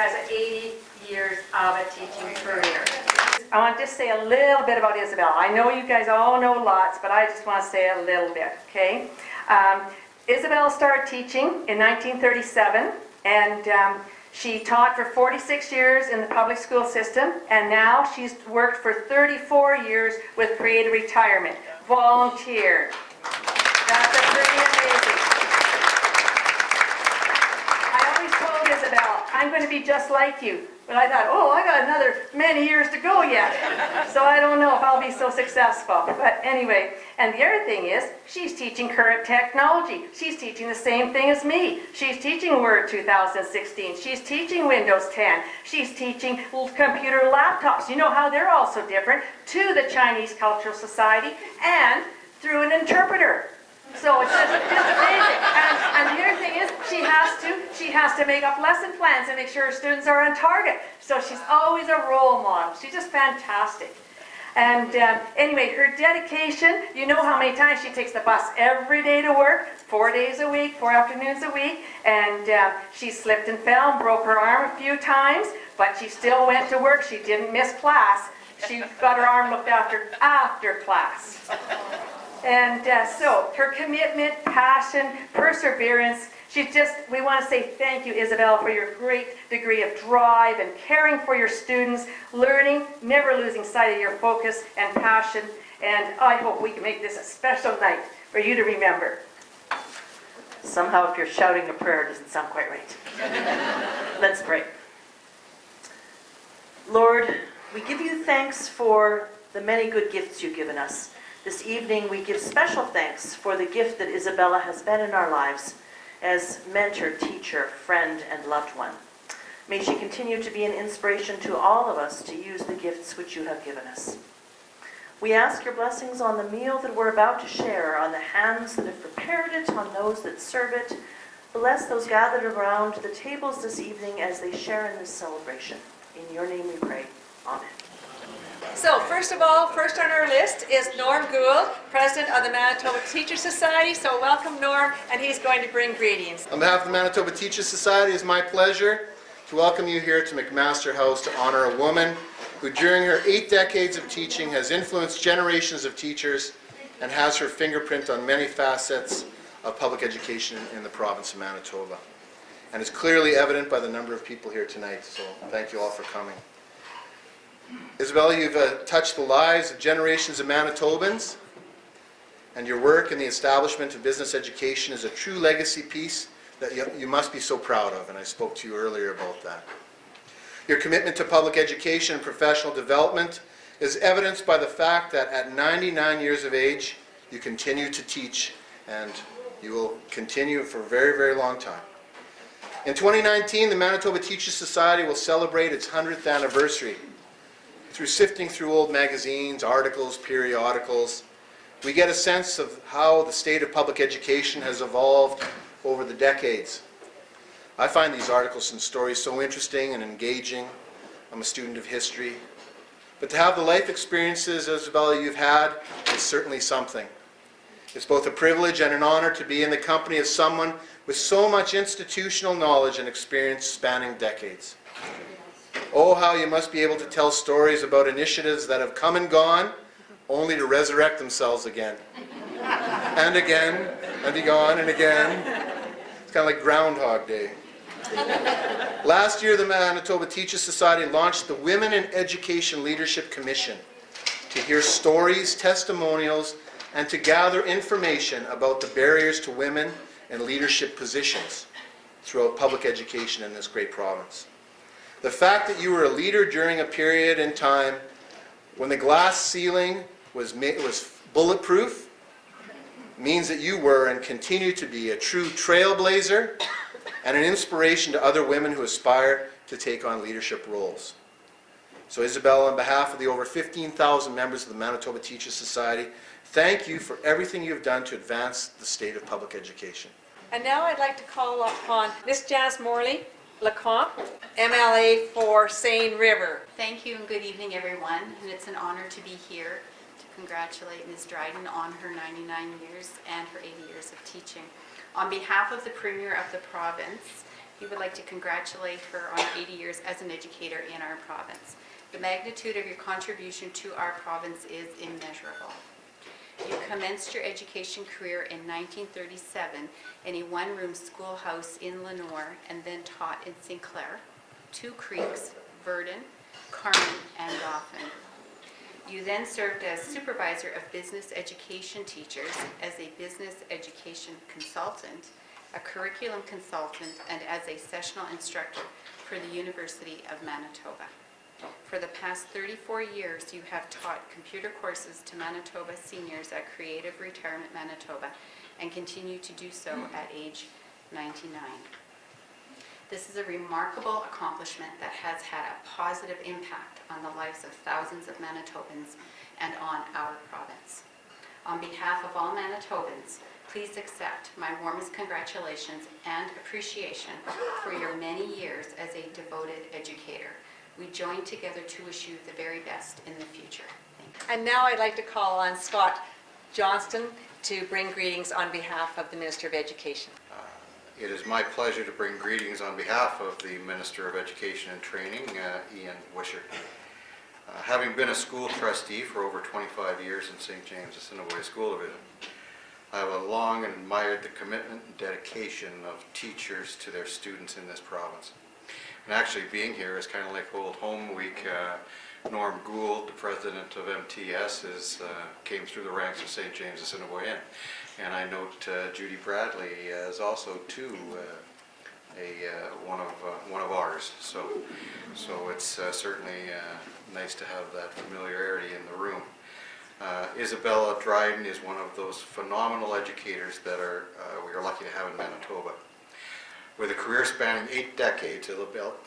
has 80 years of a teaching career. I want to just say a little bit about Isabella. I know you guys all know lots, but I just want to say a little bit, okay? Isabella started teaching in 1937, and she taught for 46 years in the public school system, and now she's worked for 34 years with Creative Retirement. Volunteered. That's a pretty amazing. I always told Isabella, I'm going to be just like you. But I thought, oh, I got another many years to go yet. So I don't know if I'll be so successful. But anyway, and the other thing is, she's teaching current technology. She's teaching the same thing as me. She's teaching Word 2016. She's teaching Windows 10. She's teaching computer laptops. You know how they're also different, to the Chinese Cultural Society and through an interpreter. So it's just amazing. And the other thing is, she has to make up lesson plans and make sure her students are on target. So she's always a role model. She's just fantastic. And anyway, her dedication, you know how many times she takes the bus every day to work, 4 days a week, 4 afternoons a week, and she slipped and fell and broke her arm a few times, but she still went to work. She didn't miss class. She got her arm looked after class. And so her commitment, passion, perseverance, we want to say thank you, Isabella, for your great degree of drive and caring for your students, learning, never losing sight of your focus and passion. And I hope we can make this a special night for you to remember. Somehow if you're shouting a prayer, it doesn't sound quite right. Let's pray. Lord, we give you thanks for the many good gifts you've given us. This evening we give special thanks for the gift that Isabella has been in our lives as mentor, teacher, friend, and loved one. May she continue to be an inspiration to all of us to use the gifts which you have given us. We ask your blessings on the meal that we're about to share, on the hands that have prepared it, on those that serve it. Bless those gathered around the tables this evening as they share in this celebration. In your name we pray. Amen. So, first of all, first on our list is Norm Gould, President of the Manitoba Teachers Society. So welcome, Norm, and he's going to bring greetings. On behalf of the Manitoba Teachers Society, it's my pleasure to welcome you here to McMaster House to honor a woman who during her 8 decades of teaching has influenced generations of teachers and has her fingerprint on many facets of public education in the province of Manitoba. And it's clearly evident by the number of people here tonight, so thank you all for coming. Isabella, you've touched the lives of generations of Manitobans, and your work in the establishment of business education is a true legacy piece that you must be so proud of, and I spoke to you earlier about that. Your commitment to public education and professional development is evidenced by the fact that at 99 years of age, you continue to teach, and you will continue for a very, very long time. In 2019, the Manitoba Teachers Society will celebrate its 100th anniversary. Through sifting through old magazines, articles, periodicals, we get a sense of how the state of public education has evolved over the decades. I find these articles and stories so interesting and engaging. I'm a student of history. But to have the life experiences, Isabella, you've had is certainly something. It's both a privilege and an honor to be in the company of someone with so much institutional knowledge and experience spanning decades. Oh, how you must be able to tell stories about initiatives that have come and gone, only to resurrect themselves again. And again, and be gone, and again. It's kind of like Groundhog Day. Last year, the Manitoba Teachers Society launched the Women in Education Leadership Commission to hear stories, testimonials, and to gather information about the barriers to women in leadership positions throughout public education in this great province. The fact that you were a leader during a period in time when the glass ceiling was bulletproof means that you were and continue to be a true trailblazer and an inspiration to other women who aspire to take on leadership roles. So Isabella, on behalf of the over 15,000 members of the Manitoba Teachers Society, thank you for everything you've done to advance the state of public education. And now I'd like to call upon Miss Jazz Morley Lecomte, MLA for Seine River. Thank you and good evening, everyone. And it's an honor to be here to congratulate Ms. Dryden on her 99 years and her 80 years of teaching. On behalf of the Premier of the province he would like to congratulate her on 80 years as an educator in our province. The magnitude of your contribution to our province is immeasurable. You commenced your education career in 1937 in a one-room schoolhouse in Lenore and then taught in St. Clair, Two Creeks, Virden, Carmen, and Dauphin. You then served as supervisor of business education teachers, as a business education consultant, a curriculum consultant, and as a sessional instructor for the University of Manitoba. For the past 34 years, you have taught computer courses to Manitoba seniors at Creative Retirement Manitoba and continue to do so at age 99. This is a remarkable accomplishment that has had a positive impact on the lives of thousands of Manitobans and on our province. On behalf of all Manitobans, please accept my warmest congratulations and appreciation for your many years as a devoted educator. We join together to wish you the very best in the future. Thank you. And now I'd like to call on Scott Johnston to bring greetings on behalf of the Minister of Education. It is my pleasure to bring greetings on behalf of the Minister of Education and Training, Ian Wishart. Having been a school trustee for over 25 years in St. James Assiniboia School Division, I have long admired the commitment and dedication of teachers to their students in this province. And actually being here is kind of like Old Home Week. Norm Gould, the president of MTS, came through the ranks of St. James Assiniboia. And I note Judy Bradley is also too one of ours. So it's certainly nice to have that familiarity in the room. Isabella Dryden is one of those phenomenal educators that we are lucky to have in Manitoba. With a career spanning 8 decades,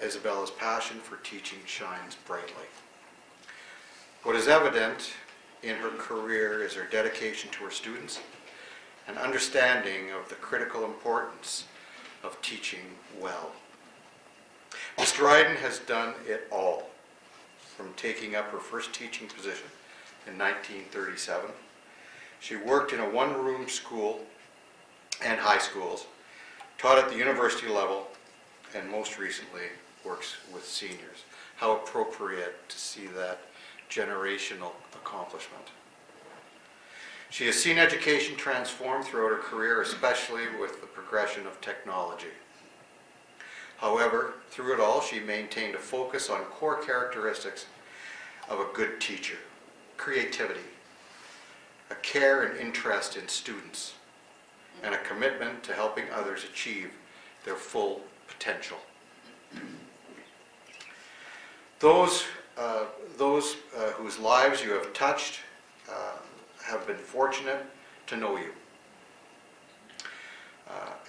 Isabella's passion for teaching shines brightly. What is evident in her career is her dedication to her students and understanding of the critical importance of teaching well. Ms. Dryden has done it all, from taking up her first teaching position in 1937. She worked in a one-room school and high schools, taught at the university level, and most recently works with seniors. How appropriate to see that generational accomplishment. She has seen education transform throughout her career, especially with the progression of technology. However, through it all, she maintained a focus on core characteristics of a good teacher: creativity, a care and interest in students, and a commitment to helping others achieve their full potential. Those whose lives you have touched have been fortunate to know you.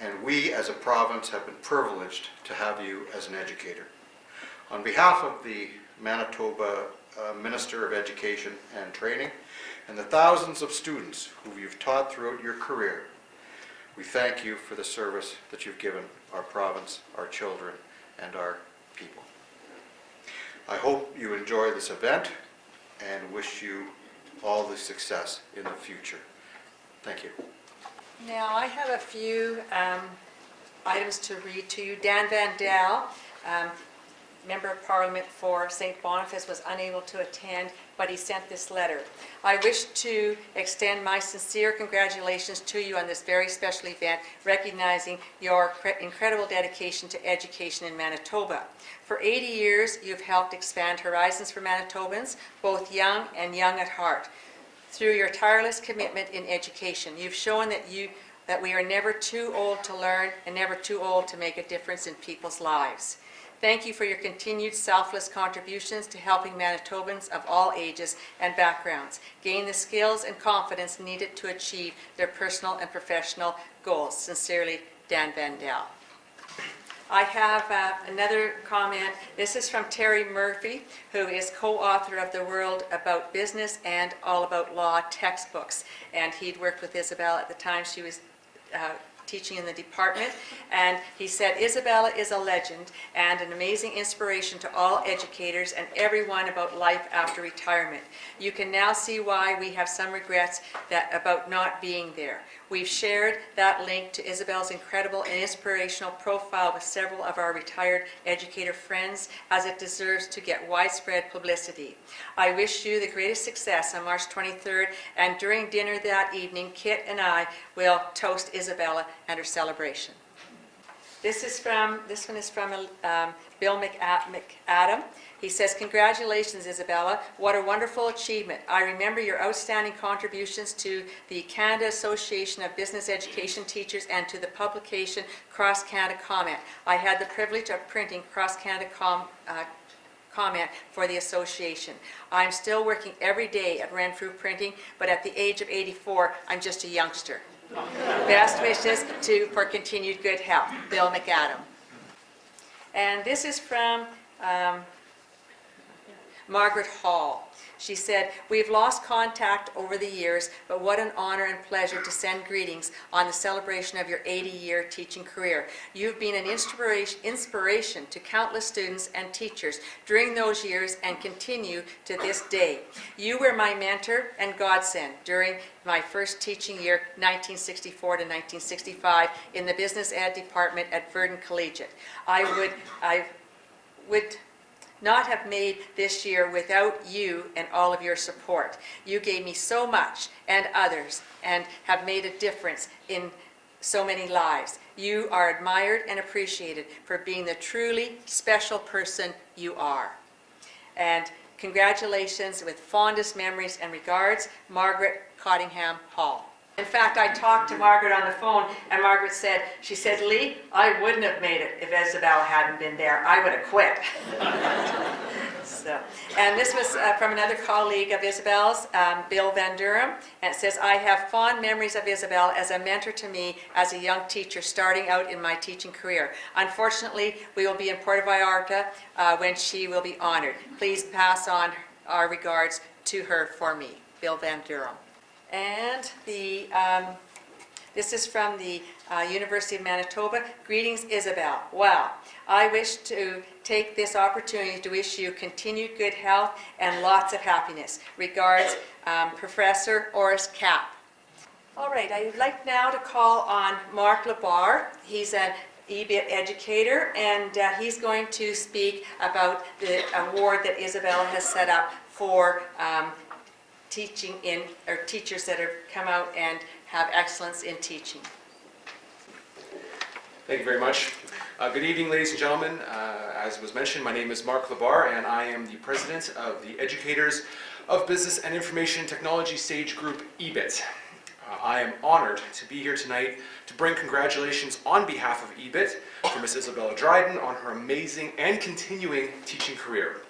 And we as a province have been privileged to have you as an educator. On behalf of the Manitoba Minister of Education and Training and the thousands of students who you've taught throughout your career, we thank you for the service that you've given our province, our children, and our people. I hope you enjoy this event and wish you all the success in the future. Thank you. Now I have a few items to read to you. Dan Van Dal, Member of Parliament for St. Boniface, was unable to attend, but he sent this letter. I wish to extend my sincere congratulations to you on this very special event, recognizing your incredible dedication to education in Manitoba. For 80 years, you've helped expand horizons for Manitobans, both young and young at heart. Through your tireless commitment in education, you've shown that we are never too old to learn and never too old to make a difference in people's lives. Thank you for your continued selfless contributions to helping Manitobans of all ages and backgrounds gain the skills and confidence needed to achieve their personal and professional goals. Sincerely, Dan Van Dal. I have another comment. This is from Terry Murphy, who is co-author of The World About Business and All About Law textbooks. And he'd worked with Isabella at the time she was teaching in the department, and he said, Isabella is a legend and an amazing inspiration to all educators and everyone about life after retirement. You can now see why we have some regrets about not being there. We've shared that link to Isabella's incredible and inspirational profile with several of our retired educator friends, as it deserves to get widespread publicity. I wish you the greatest success on March 23rd, and during dinner that evening, Kit and I will toast Isabella and her celebration. This one is from Bill McAdam. He says, "Congratulations, Isabella. What a wonderful achievement. I remember your outstanding contributions to the Canada Association of Business Education Teachers and to the publication Cross Canada Comment. I had the privilege of printing Cross Canada Comment for the association. I'm still working every day at Renfrew Printing, but at the age of 84, I'm just a youngster. Best wishes for continued good health." Bill McAdam. And this is from Margaret Hall. She said, "We've lost contact over the years, but what an honor and pleasure to send greetings on the celebration of your 80-year teaching career. You've been an inspiration to countless students and teachers during those years and continue to this day. You were my mentor and godsend during my first teaching year, 1964 to 1965, in the business ed department at Virden Collegiate. I would not have made this year without you and all of your support. You gave me so much and others and have made a difference in so many lives. You are admired and appreciated for being the truly special person you are. And congratulations, with fondest memories and regards, Margaret Cottingham Hall." In fact, I talked to Margaret on the phone, and Margaret said, "Lee, I wouldn't have made it if Isabella hadn't been there. I would have quit." And this was from another colleague of Isabel's, Bill Van Durham, and it says, "I have fond memories of Isabel as a mentor to me as a young teacher starting out in my teaching career. Unfortunately, we will be in Puerto Vallarta when she will be honored. Please pass on our regards to her for me." Bill Van Durham. And this is from the University of Manitoba. "Greetings, Isabel. Wow. I wish to take this opportunity to wish you continued good health and lots of happiness. Regards, Professor Oris Kapp." All right, I would like now to call on Mark Labar. He's an EBIT educator, and he's going to speak about the award that Isabella has set up for teachers that have come out and have excellence in teaching. Thank you very much. Good evening, ladies and gentlemen. As was mentioned, my name is Mark Labar, and I am the president of the Educators of Business and Information Technology Stage Group, EBIT. I am honored to be here tonight to bring congratulations on behalf of EBIT for Ms. Isabella Dryden on her amazing and continuing teaching career.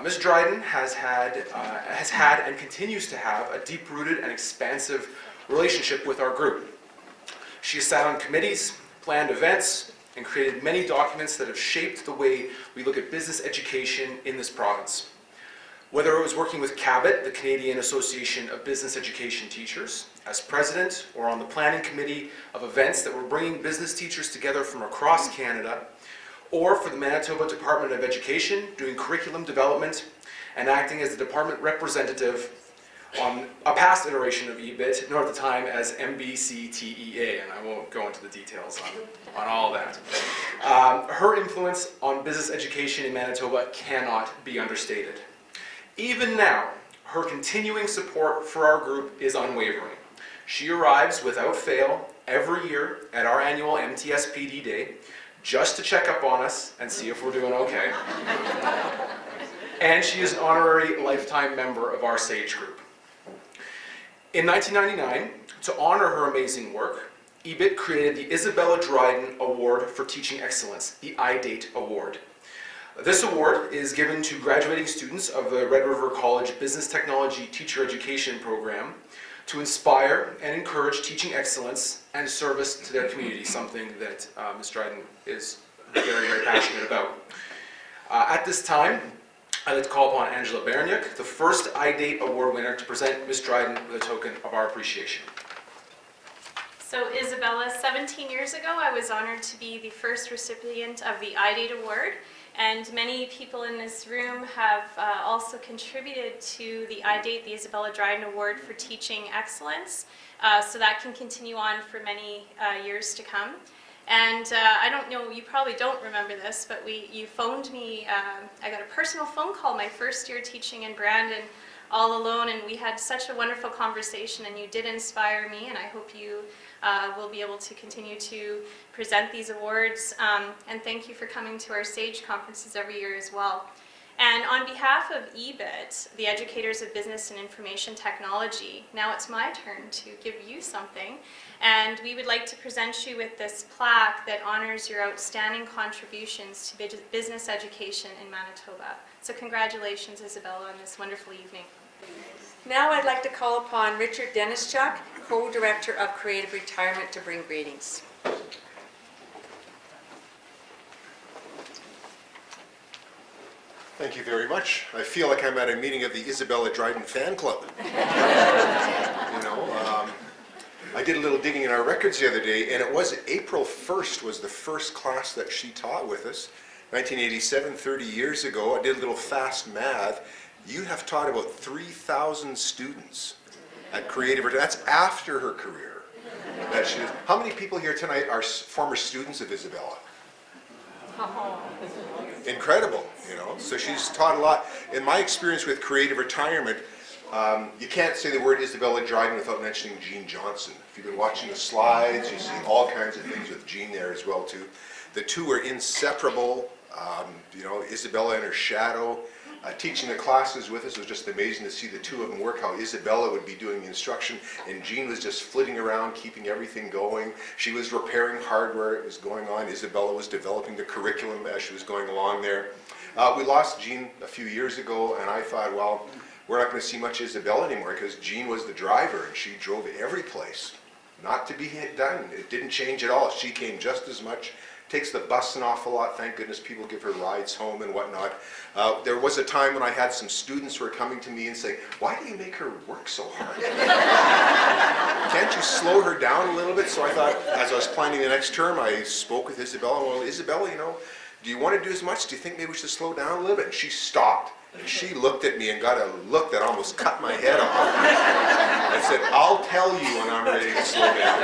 Ms. Dryden has had and continues to have a deep-rooted and expansive relationship with our group. She has sat on committees, planned events, and created many documents that have shaped the way we look at business education in this province. Whether it was working with CABIT, the Canadian Association of Business Education Teachers, as president, or on the planning committee of events that were bringing business teachers together from across Canada, or for the Manitoba Department of Education, doing curriculum development and acting as the department representative on a past iteration of EBIT, known at the time as MBCTEA, and I won't go into the details on all that. Her influence on business education in Manitoba cannot be understated. Even now, her continuing support for our group is unwavering. She arrives without fail every year at our annual MTSPD Day, just to check up on us and see if we're doing okay. And she is an honorary lifetime member of our SAGE group. In 1999, to honor her amazing work, EBIT created the Isabella Dryden Award for Teaching Excellence, the IDATE Award. This award is given to graduating students of the Red River College Business Technology Teacher Education Program to inspire and encourage teaching excellence and service to their community, something that Ms. Dryden is very, very passionate about. At this time, I'd like to call upon Angela Berniuk, the first IDATE Award winner, to present Ms. Dryden with a token of our appreciation. So Isabella, 17 years ago, I was honored to be the first recipient of the IDATE Award, And many people in this room have also contributed to the IDATE, the Isabella Dryden Award for Teaching Excellence, so that can continue on for many years to come. And I don't know, you probably don't remember this, but you phoned me, I got a personal phone call my first year teaching in Brandon all alone, and we had such a wonderful conversation, and you did inspire me, and I hope you will be able to continue to present these awards. And thank you for coming to our SAGE conferences every year as well. And on behalf of EBIT, the Educators of Business and Information Technology, now it's my turn to give you something. And we would like to present you with this plaque that honors your outstanding contributions to business education in Manitoba. So congratulations, Isabella, on this wonderful evening. Now I'd like to call upon Richard Denischuk, Co-Director of Creative Retirement, to bring greetings. Thank you very much. I feel like I'm at a meeting of the Isabella Dryden fan club. You know, I did a little digging in our records the other day, and it was April 1st was the first class that she taught with us. 1987, 30 years ago. I did a little fast math. You have taught about 3,000 students at Creative Retirement. That's after her career. How many people here tonight are former students of Isabella? Incredible, you know. So she's taught a lot. In my experience with Creative Retirement, you can't say the word Isabella Dryden without mentioning Jean Johnson. If you've been watching the slides, you see all kinds of things with Jean there as well too. The two are inseparable. You know, Isabella and her shadow. Teaching the classes with us was just amazing to see the two of them work, how Isabella would be doing the instruction and Jean was just flitting around, keeping everything going. She was repairing hardware, it was going on. Isabella was developing the curriculum as she was going along there. We lost Jean a few years ago, and I thought, well, we're not going to see much Isabella anymore because Jean was the driver and she drove every place. Not to be done. It didn't change at all. She came just as much. Takes the bus an awful lot. Thank goodness people give her rides home and whatnot. There was a time when I had some students who were coming to me and saying, why do you make her work so hard? Can't you slow her down a little bit? So I thought, as I was planning the next term, I spoke with Isabella. Well, Isabella, you know, do you want to do as much? Do you think maybe we should slow down a little bit? And she stopped. And she looked at me and got a look that almost cut my head off. I said, I'll tell you when I'm ready to slow down.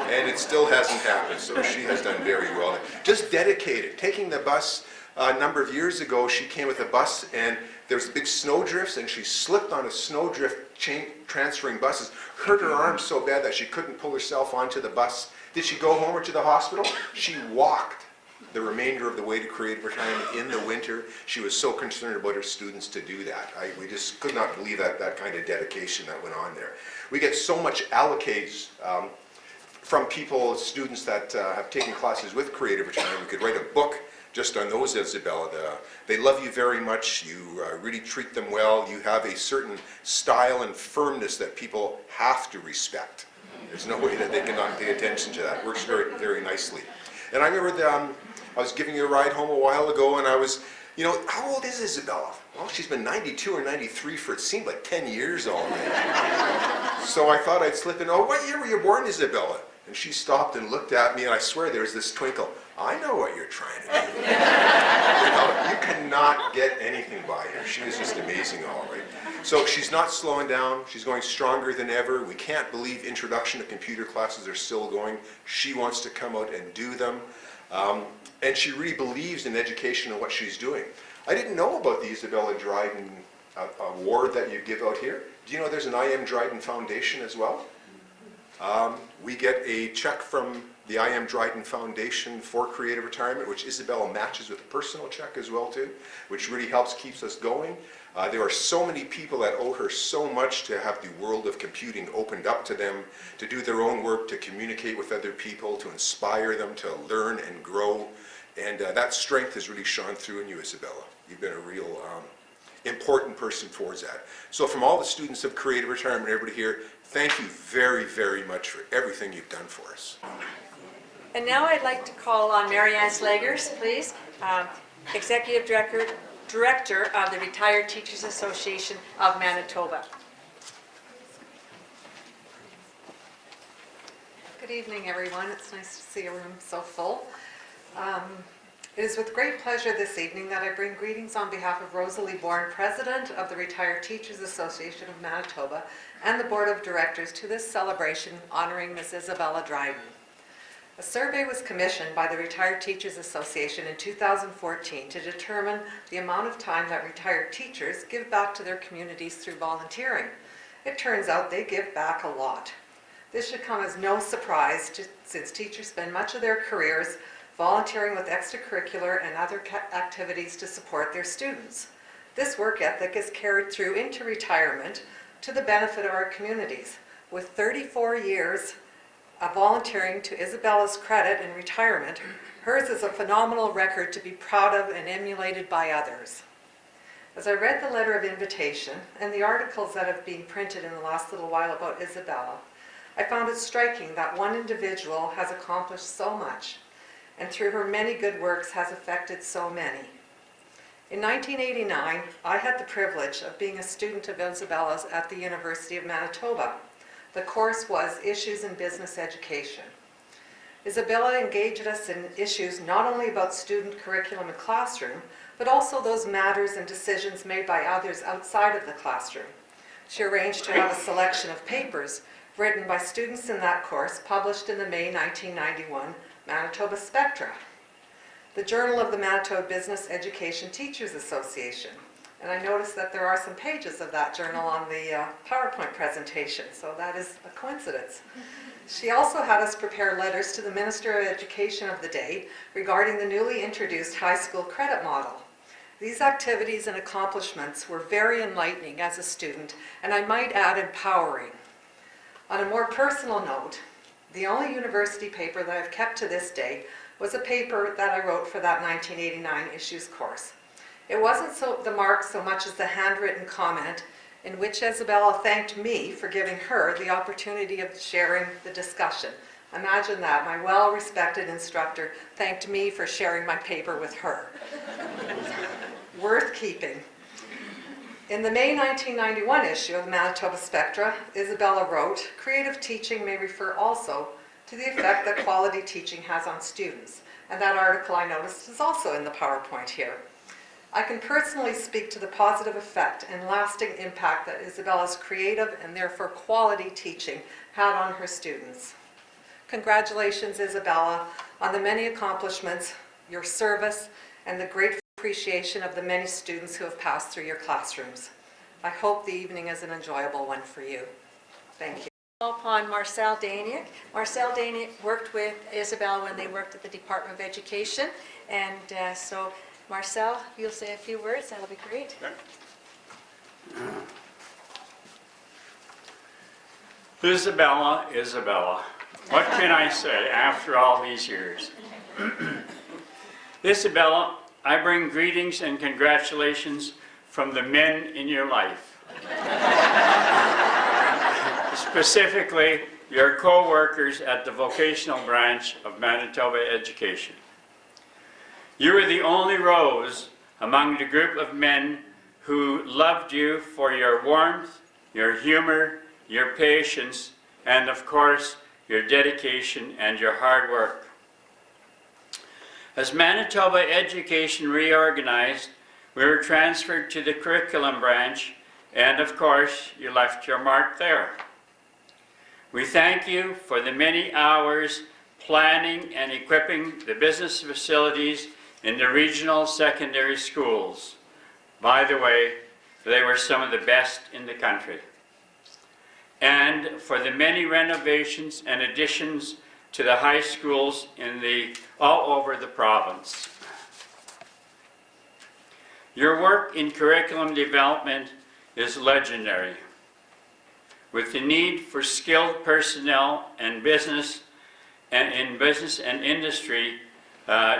And it still hasn't happened, so she has done very well. Just dedicated. Taking the bus a number of years ago, she came with a bus and there was big snow drifts and she slipped on a snow drift chain transferring buses, hurt her arm so bad that she couldn't pull herself onto the bus. Did she go home or to the hospital? She walked the remainder of the way to Creative Retirement in the winter. She was so concerned about her students to do that. We just could not believe that kind of dedication that went on there. We get so much allocates from people, students that have taken classes with Creative Retirement. We could write a book just on those, Isabella. They love you very much. You really treat them well. You have a certain style and firmness that people have to respect. There's no way that they cannot pay attention to that. It works very, very nicely. And I remember I was giving you a ride home a while ago, and I was, you know, how old is Isabella? Well, she's been 92 or 93 for, it seemed like 10 years already. So I thought I'd slip in, oh, what year were you born, Isabella? And she stopped and looked at me, and I swear there was this twinkle. I know what you're trying to do. You know, you cannot get anything by her. She is just amazing, all right. So she's not slowing down. She's going stronger than ever. We can't believe introduction to computer classes are still going. She wants to come out and do them. And she really believes in education and what she's doing. I didn't know about the Isabella Dryden award that you give out here. Do you know there's an I Am Dryden Foundation as well? We get a check from the I Am Dryden Foundation for Creative Retirement, which Isabella matches with a personal check as well too, which really helps keeps us going. There are so many people that owe her so much to have the world of computing opened up to them, to do their own work, to communicate with other people, to inspire them to learn and grow. And that strength has really shone through in you, Isabella. You've been a real important person towards that. So from all the students of Creative Retirement, everybody here, thank you very, very much for everything you've done for us. And now I'd like to call on Marianne Slagers, please, Executive Director of the Retired Teachers Association of Manitoba. Good evening, everyone. It's nice to see a room so full. It is with great pleasure this evening that I bring greetings on behalf of Rosalie Bourne, President of the Retired Teachers Association of Manitoba, and the Board of Directors to this celebration honoring Ms. Isabella Dryden. A survey was commissioned by the Retired Teachers Association in 2014 to determine the amount of time that retired teachers give back to their communities through volunteering. It turns out they give back a lot. This should come as no surprise since teachers spend much of their careers volunteering with extracurricular and other activities to support their students. This work ethic is carried through into retirement to the benefit of our communities. With 34 years of volunteering to Isabella's credit in retirement, hers is a phenomenal record to be proud of and emulated by others. As I read the letter of invitation and the articles that have been printed in the last little while about Isabella, I found it striking that one individual has accomplished so much, and through her many good works has affected so many. In 1989, I had the privilege of being a student of Isabella's at the University of Manitoba. The course was Issues in Business Education. Isabella engaged us in issues not only about student curriculum and classroom, but also those matters and decisions made by others outside of the classroom. She arranged to have a selection of papers written by students in that course published in the May 1991 Manitoba Spectra, the Journal of the Manitoba Business Education Teachers Association. And I noticed that there are some pages of that journal on the PowerPoint presentation, so that is a coincidence. She also had us prepare letters to the Minister of Education of the day regarding the newly introduced high school credit model. These activities and accomplishments were very enlightening as a student, and I might add empowering. On a more personal note, the only university paper that I've kept to this day was a paper that I wrote for that 1989 issues course. It wasn't the mark so much as the handwritten comment in which Isabella thanked me for giving her the opportunity of sharing the discussion. Imagine that, my well-respected instructor thanked me for sharing my paper with her. Worth keeping. In the May 1991 issue of the Manitoba Spectra, Isabella wrote, "Creative teaching may refer also to the effect that quality teaching has on students." And that article I noticed is also in the PowerPoint here. I can personally speak to the positive effect and lasting impact that Isabella's creative and therefore quality teaching had on her students. Congratulations, Isabella, on the many accomplishments, your service, and the great appreciation of the many students who have passed through your classrooms. I hope the evening is an enjoyable one for you. Thank you. Upon Marcel Daniak. Marcel Daniak worked with Isabella when they worked at the Department of Education, and so Marcel, if you'll say a few words, that'll be great. Isabella, Isabella. What can I say after all these years? Isabella, I bring greetings and congratulations from the men in your life. Specifically, your co-workers at the vocational branch of Manitoba Education. You were the only rose among the group of men who loved you for your warmth, your humor, your patience, and of course, your dedication and your hard work. As Manitoba Education reorganized, we were transferred to the curriculum branch, and of course, you left your mark there. We thank you for the many hours planning and equipping the business facilities in the regional secondary schools. By the way, they were some of the best in the country. And for the many renovations and additions to the high schools all over the province. Your work in curriculum development is legendary. With the need for skilled personnel and business and industry,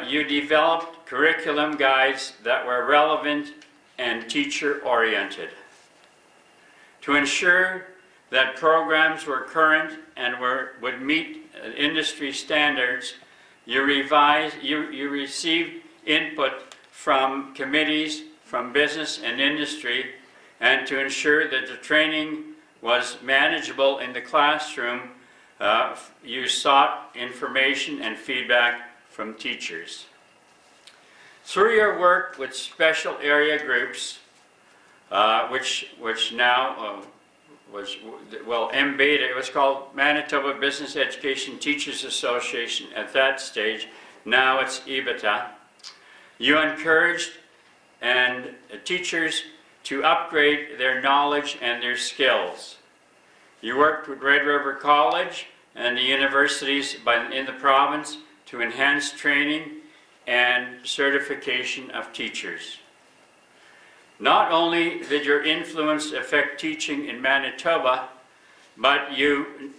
you developed curriculum guides that were relevant and teacher-oriented. To ensure that programs were current and would meet industry standards, you received input from committees from business and industry, and to ensure that the training was manageable in the classroom, you sought information and feedback from teachers. Through your work with special area groups, which now was, well, MBETA, it was called Manitoba Business Education Teachers Association at that stage. Now it's EBIT. You encouraged and teachers to upgrade their knowledge and their skills. You worked with Red River College and the universities in the province to enhance training and certification of teachers. Not only did your influence affect teaching in Manitoba, but you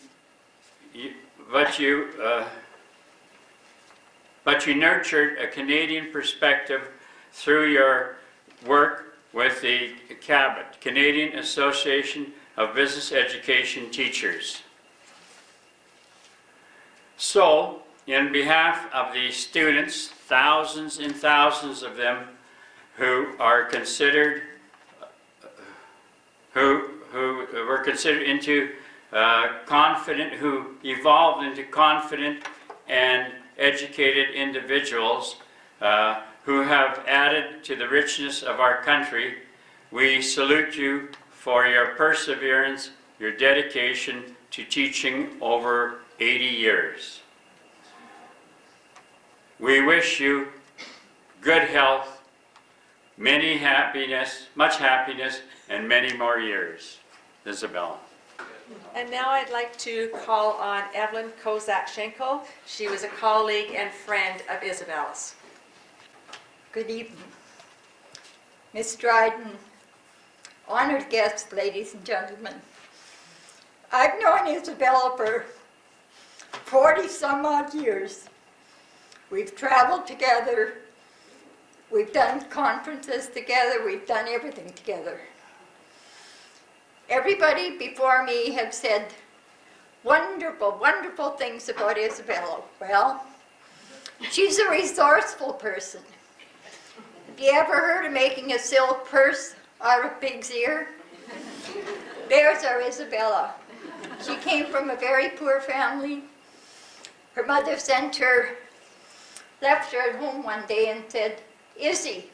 nurtured a Canadian perspective through your work with the CABIT, Canadian Association of Business Education Teachers. So, in behalf of the students, thousands and thousands of them, who were considered into confident, who evolved into confident and educated individuals who have added to the richness of our country, we salute you for your perseverance, your dedication to teaching over 80 years. We wish you good health, much happiness, and many more years. Isabella. And now I'd like to call on Evelyn Kozak-Schenkel. She was a colleague and friend of Isabella's. Good evening. Miss Dryden, honored guests, ladies and gentlemen. I've known Isabella for 40 some odd years. We've traveled together, we've done conferences together, we've done everything together. Everybody before me have said wonderful, wonderful things about Isabella. Well, she's a resourceful person. Have you ever heard of making a silk purse out of pig's ear? There's our Isabella. She came from a very poor family. Her mother left her at home one day and said, "Izzy,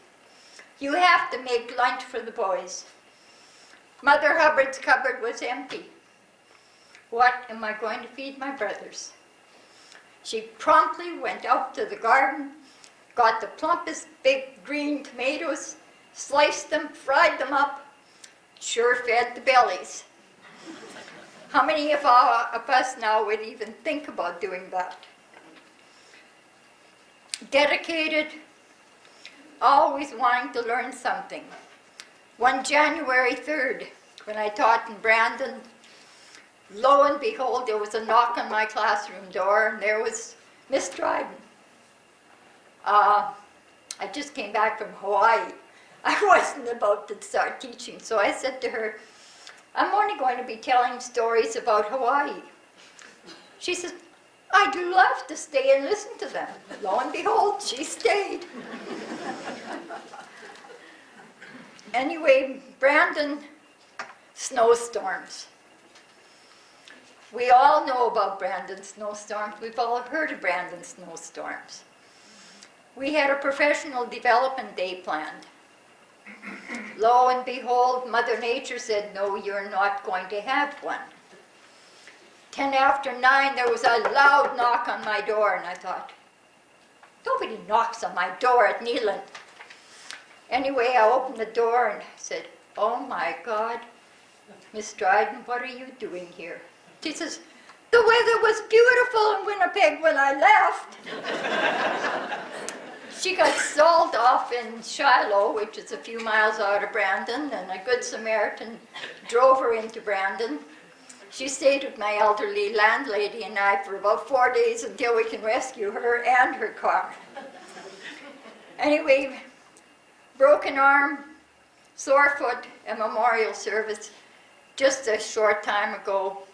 you have to make lunch for the boys." Mother Hubbard's cupboard was empty. What am I going to feed my brothers? She promptly went out to the garden, got the plumpest big green tomatoes, sliced them, fried them up, sure fed the bellies. How many of us now would even think about doing that? Dedicated, always wanting to learn something. One January 3rd, when I taught in Brandon, lo and behold, there was a knock on my classroom door, and there was Miss Dryden. I just came back from Hawaii. I wasn't about to start teaching, so I said to her, "I'm only going to be telling stories about Hawaii." She said, "I'd love to stay and listen to them." Lo and behold, she stayed. Anyway, Brandon, snowstorms. We all know about Brandon snowstorms. We've all heard of Brandon snowstorms. We had a professional development day planned. Lo and behold, Mother Nature said, "No, you're not going to have one." 10 after 9, there was a loud knock on my door, and I thought, nobody knocks on my door at Neelan. Anyway, I opened the door and said, "Oh my God, Miss Dryden, what are you doing here?" She says, "The weather was beautiful in Winnipeg when I left." She got stalled off in Shiloh, which is a few miles out of Brandon, and a Good Samaritan drove her into Brandon. She stayed with my elderly landlady and I for about 4 days until we can rescue her and her car. Anyway, broken arm, sore foot, a memorial service just a short time ago.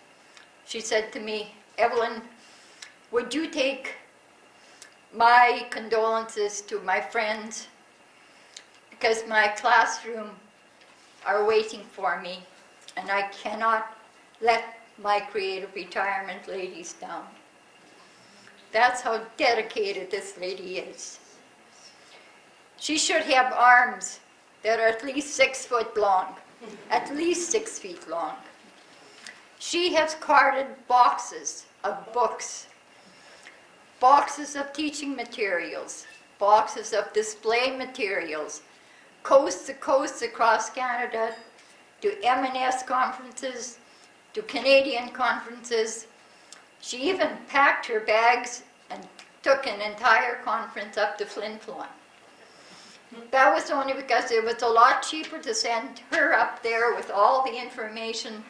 She said to me, "Evelyn, would you take my condolences to my friends, because my classroom are waiting for me, and I cannot let my creative retirement ladies down." That's how dedicated this lady is. She should have arms that are at least 6 foot long, at least 6 feet long. She has carted boxes of books, boxes of teaching materials, boxes of display materials, coast to coast across Canada, to M&S conferences, to Canadian conferences. She even packed her bags and took an entire conference up to Flin Flon. That was only because it was a lot cheaper to send her up there with all the information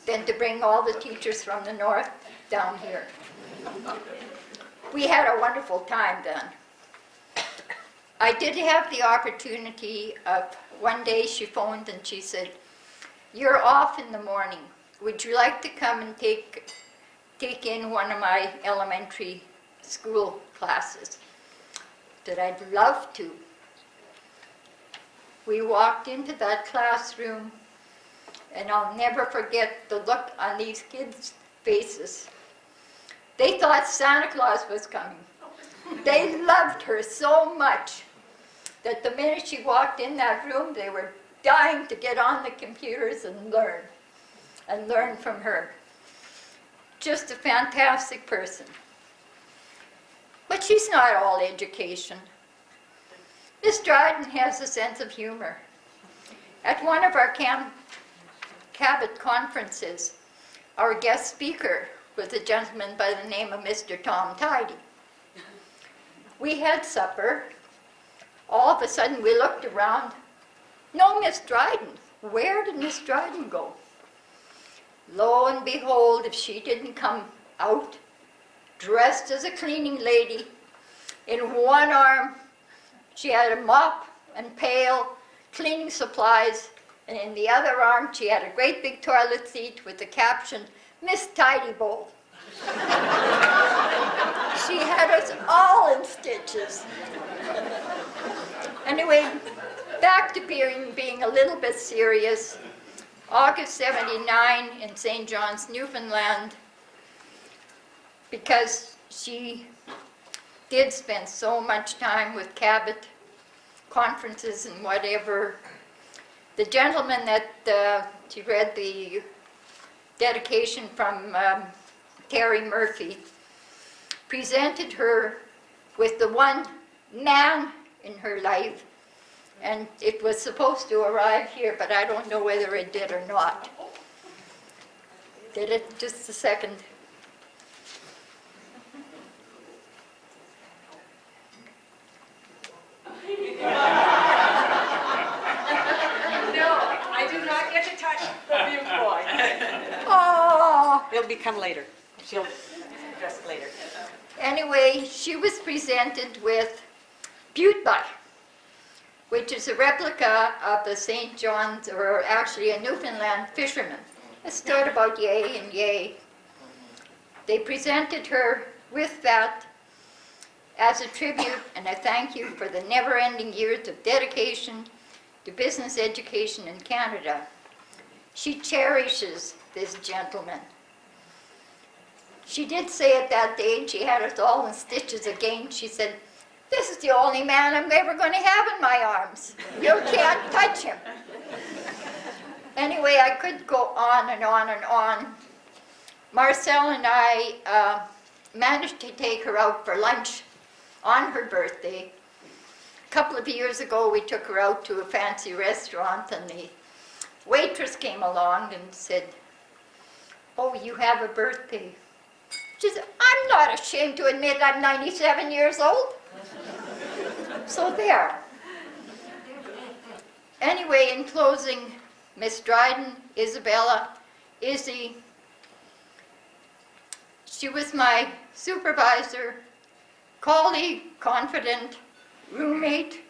than to bring all the teachers from the north down here. We had a wonderful time then. I did have the opportunity of, one day she phoned and she said, "You're off in the morning. Would you like to come and take in one of my elementary school classes?" That I'd love to. We walked into that classroom, and I'll never forget the look on these kids' faces. They thought Santa Claus was coming. They loved her so much that the minute she walked in that room, they were dying to get on the computers and learn from her. Just a fantastic person. But she's not all education. Miss Dryden has a sense of humor. At one of our Cabot conferences, our guest speaker was a gentleman by the name of Mr. Tom Tidy. We had supper. All of a sudden we looked around. No Miss Dryden. Where did Miss Dryden go? Lo and behold, if she didn't come out, dressed as a cleaning lady, in one arm she had a mop and pail, cleaning supplies, and in the other arm she had a great big toilet seat with the caption, "Miss Tidy Bowl." She had us all in stitches. Anyway, back to being a little bit serious. August 79 in St. John's, Newfoundland, because she did spend so much time with Cabot conferences and whatever. The gentleman that she read the dedication from Terry Murphy presented her with the one man in her life, and it was supposed to arrive here, but I don't know whether it did or not. Did it? Just a second. No, I do not get to touch the viewpoint. Oh! It'll become later. She'll address it later. Anyway, she was presented with Butte Butt, which is a replica of the St. John's, or actually a Newfoundland fisherman. It stood about yay and yay. They presented her with that as a tribute and a thank you for the never-ending years of dedication to business education in Canada. She cherishes this gentleman. She did say at that day, and she had us all in stitches again, she said, "This is the only man I'm ever going to have in my arms. You can't touch him." Anyway, I could go on and on and on. Marcel and I managed to take her out for lunch on her birthday. A couple of years ago, we took her out to a fancy restaurant, and the waitress came along and said, "Oh, you have a birthday." She said, "I'm not ashamed to admit I'm 97 years old." So there. Anyway, in closing, Miss Dryden, Isabella, Izzy, she was my supervisor, colleague, confidant, roommate,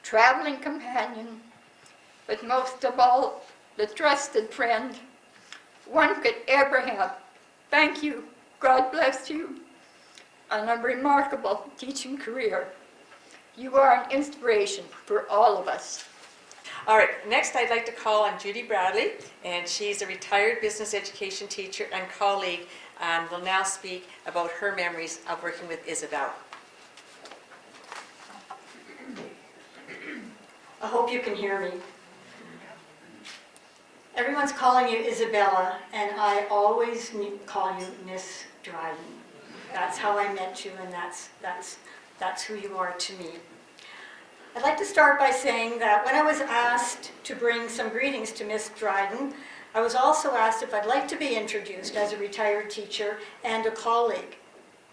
traveling companion, but most of all, the trusted friend one could ever have. Thank you. God bless you on a remarkable teaching career. You are an inspiration for all of us. All right, next I'd like to call on Judy Bradley, and she's a retired business education teacher and colleague, and will now speak about her memories of working with Isabella. I hope you can hear me. Everyone's calling you Isabella, and I always call you Miss Dryden. That's how I met you, and that's who you are to me. I'd like to start by saying that when I was asked to bring some greetings to Miss Dryden, I was also asked if I'd like to be introduced as a retired teacher and a colleague.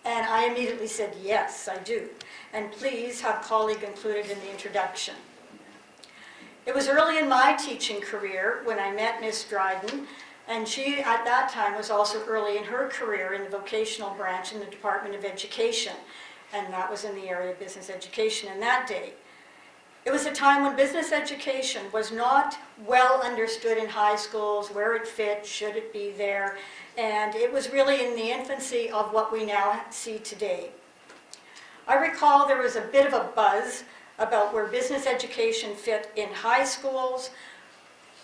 And I immediately said, yes, I do. And please have colleague included in the introduction. It was early in my teaching career when I met Miss Dryden, and she at that time was also early in her career in the vocational branch in the Department of Education, and that was in the area of business education in that day. It was a time when business education was not well understood in high schools, where it fit, should it be there, and it was really in the infancy of what we now see today. I recall there was a bit of a buzz about where business education fit in high schools,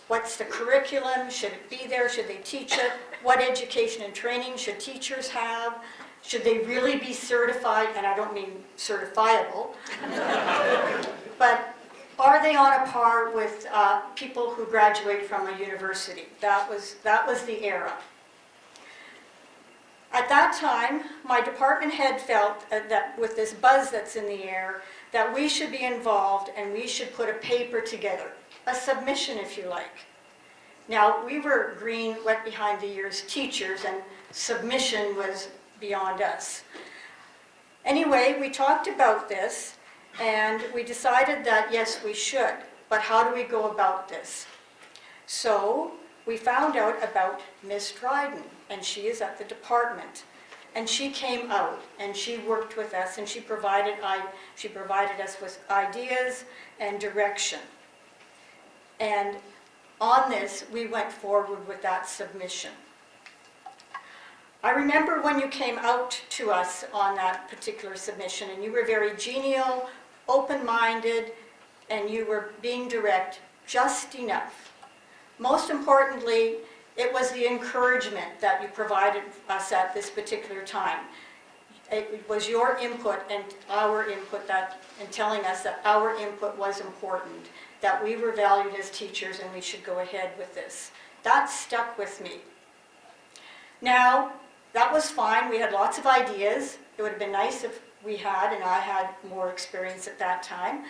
what's the curriculum, should it be there, should they teach it, what education and training should teachers have, should they really be certified, and I don't mean certifiable, but are they on a par with people who graduate from a university? That was the era. At that time, my department head felt that with this buzz that's in the air, that we should be involved and we should put a paper together, a submission if you like. Now, we were green, wet behind the ears teachers, and submission was beyond us. Anyway, we talked about this, and we decided that yes, we should, but how do we go about this? So we found out about Miss Dryden, and she is at the department. And she came out, and she worked with us, and she provided us with ideas and direction. And on this, we went forward with that submission. I remember when you came out to us on that particular submission, and you were very genial, open-minded, and you were being direct just enough. Most importantly, it was the encouragement that you provided us at this particular time. It was your input and our input and telling us that our input was important, that we were valued as teachers and we should go ahead with this. That stuck with me. Now, that was fine. We had lots of ideas. It would have been nice if we had, and I had more experience at that time.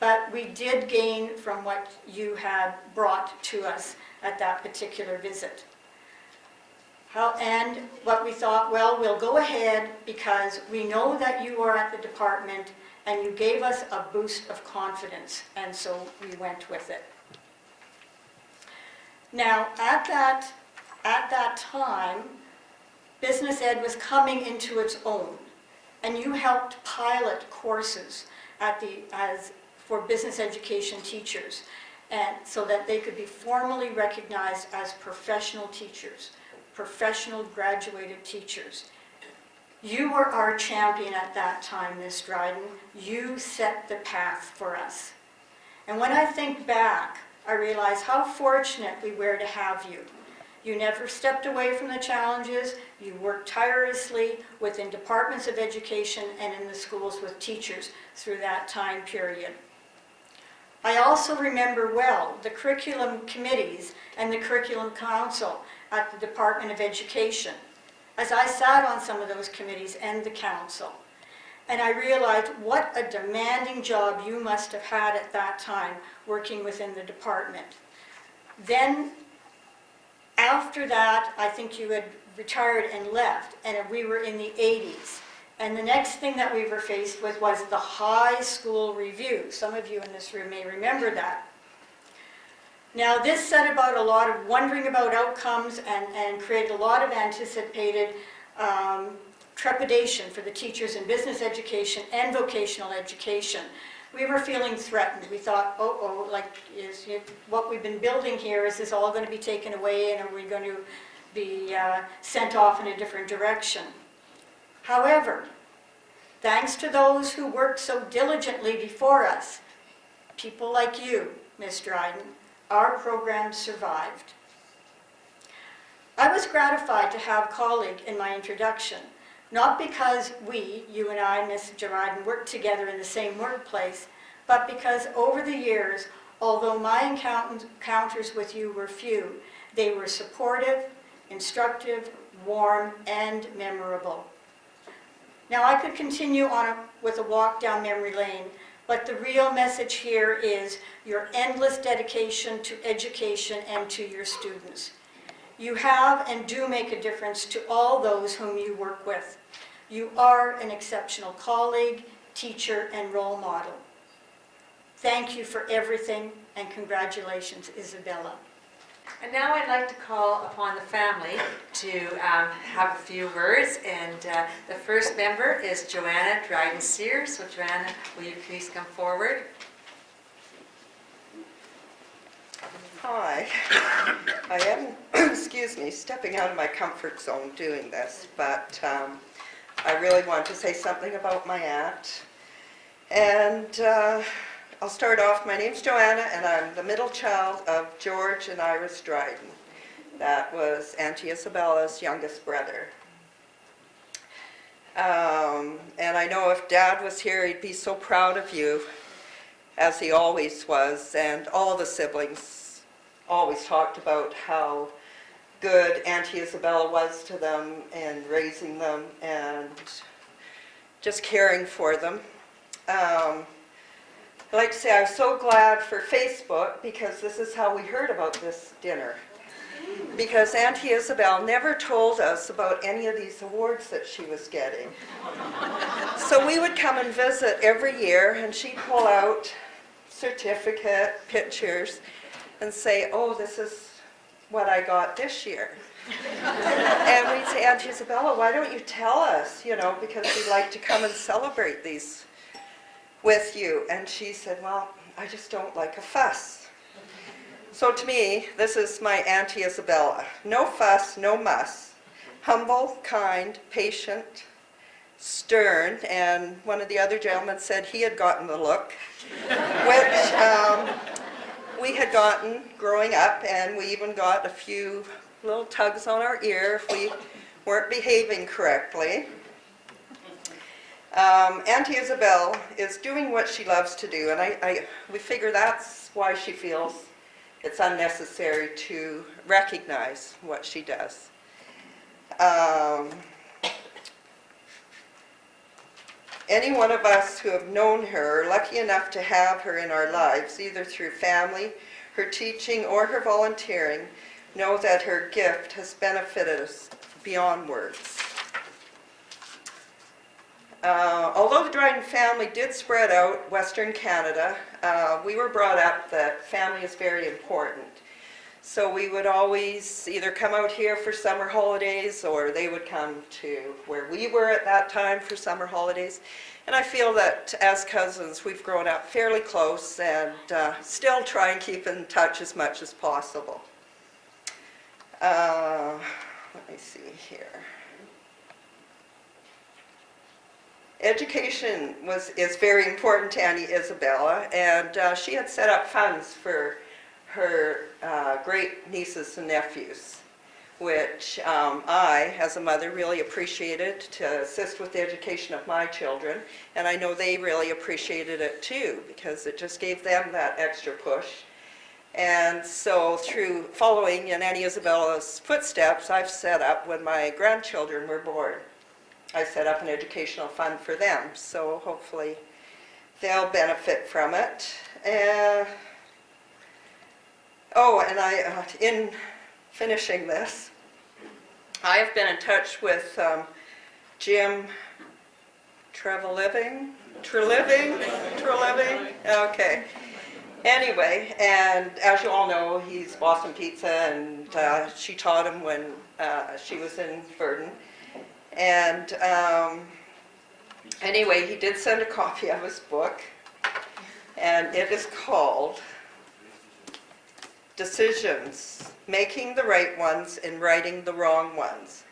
But we did gain from what you had brought to us at that particular visit. And what we thought, well, we'll go ahead because we know that you are at the department and you gave us a boost of confidence, and so we went with it. Now, at that time, business ed was coming into its own, and you helped pilot courses for business education teachers, and so that they could be formally recognized as professional teachers, professional graduated teachers. You were our champion at that time, Miss Dryden. You set the path for us. And when I think back, I realize how fortunate we were to have you. You never stepped away from the challenges. You worked tirelessly within departments of education and in the schools with teachers through that time period. I also remember well the curriculum committees and the curriculum council at the Department of Education, as I sat on some of those committees and the council. And I realized what a demanding job you must have had at that time working within the department. Then, after that, I think you had retired and left, and we were in the 80s. And the next thing that we were faced with was the high school review. Some of you in this room may remember that. Now, this set about a lot of wondering about outcomes and created a lot of anticipated trepidation for the teachers in business education and vocational education. We were feeling threatened. We thought, what we've been building here, is this all going to be taken away, and are we going to be sent off in a different direction? However, thanks to those who worked so diligently before us, people like you, Ms. Dryden, our program survived. I was gratified to have a colleague in my introduction, not because we, you and I, Ms. Dryden, worked together in the same workplace, but because over the years, although my encounters with you were few, they were supportive, instructive, warm, and memorable. Now I could continue on with a walk down memory lane, but the real message here is your endless dedication to education and to your students. You have and do make a difference to all those whom you work with. You are an exceptional colleague, teacher, and role model. Thank you for everything, and congratulations, Isabella. And now I'd like to call upon the family to have a few words. And the first member is Joanna Dryden Sears. So Joanna, will you please come forward? Hi. I am, excuse me, stepping out of my comfort zone doing this, but I really want to say something about my aunt. And I'll start off. My name's Joanna, and I'm the middle child of George and Iris Dryden. That was Auntie Isabella's youngest brother. And I know if Dad was here, he'd be so proud of you, as he always was, and all the siblings always talked about how good Auntie Isabella was to them and raising them and just caring for them. I'd like to say I'm so glad for Facebook, because this is how we heard about this dinner. Because Auntie Isabel never told us about any of these awards that she was getting. So we would come and visit every year, and she'd pull out certificate, pictures, and say, oh, this is what I got this year. And we'd say, Auntie Isabella, why don't you tell us, you know, because we'd like to come and celebrate these with you. And she said, well, I just don't like a fuss. So to me, this is my Auntie Isabella. No fuss, no muss. Humble, kind, patient, stern, and one of the other gentlemen said he had gotten the look, which we had gotten growing up, and we even got a few little tugs on our ear if we weren't behaving correctly. Auntie Isabel is doing what she loves to do, and we figure that's why she feels it's unnecessary to recognize what she does. Any one of us who have known her, or lucky enough to have her in our lives, either through family, her teaching, or her volunteering, know that her gift has benefited us beyond words. Although the Dryden family did spread out Western Canada, we were brought up that family is very important. So we would always either come out here for summer holidays, or they would come to where we were at that time for summer holidays. And I feel that as cousins, we've grown up fairly close and still try and keep in touch as much as possible. Let me see here. Education is very important to Auntie Isabella, and she had set up funds for her great nieces and nephews, which I, as a mother, really appreciated to assist with the education of my children. And I know they really appreciated it too, because it just gave them that extra push. And so through following in Auntie Isabella's footsteps, I've set up, when my grandchildren were born, I set up an educational fund for them. So hopefully they'll benefit from it. In finishing this, I have been in touch with Jim Treliving? Okay. Anyway, and as you all know, he's Boston Pizza, and she taught him when she was in Virden. And anyway, he did send a copy of his book, and it is called Decisions, Making the Right Ones and Righting the Wrong Ones.